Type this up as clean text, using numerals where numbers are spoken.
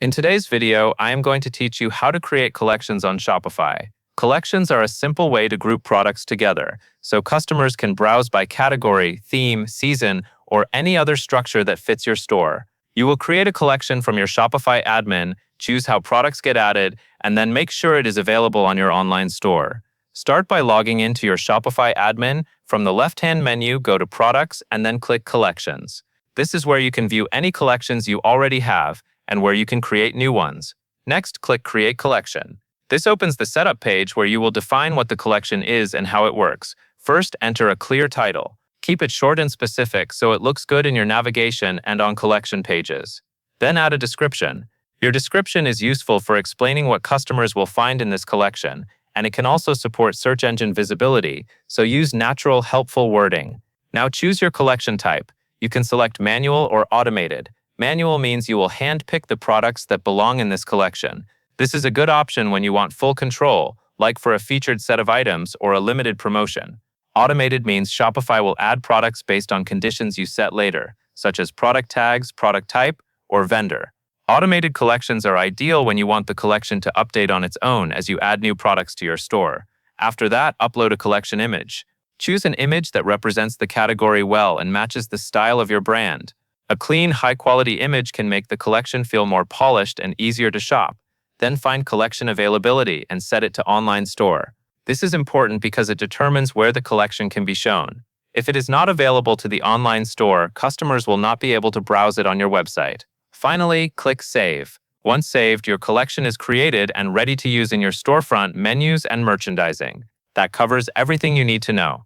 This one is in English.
In today's video, I am going to teach you how to create collections on Shopify. Collections are a simple way to group products together, so customers can browse by category, theme, season, or any other structure that fits your store. You will create a collection from your Shopify admin, choose how products get added, and then make sure it is available on your online store. Start by logging into your Shopify admin. From the left-hand menu, go to Products and then click Collections. This is where you can view any collections you already have and where you can create new ones. Next, click Create Collection. This opens the setup page where you will define what the collection is and how it works. First, enter a clear title. Keep it short and specific so it looks good in your navigation and on collection pages. Then add a description. Your description is useful for explaining what customers will find in this collection, and it can also support search engine visibility, so use natural, helpful wording. Now choose your collection type. You can select manual or automated. Manual means you will hand-pick the products that belong in this collection. This is a good option when you want full control, like for a featured set of items or a limited promotion. Automated means Shopify will add products based on conditions you set later, such as product tags, product type, or vendor. Automated collections are ideal when you want the collection to update on its own as you add new products to your store. After that, upload a collection image. Choose an image that represents the category well and matches the style of your brand. A clean, high-quality image can make the collection feel more polished and easier to shop. Then find collection availability and set it to online store. This is important because it determines where the collection can be shown. If it is not available to the online store, customers will not be able to browse it on your website. Finally, click Save. Once saved, your collection is created and ready to use in your storefront, menus, and merchandising. That covers everything you need to know.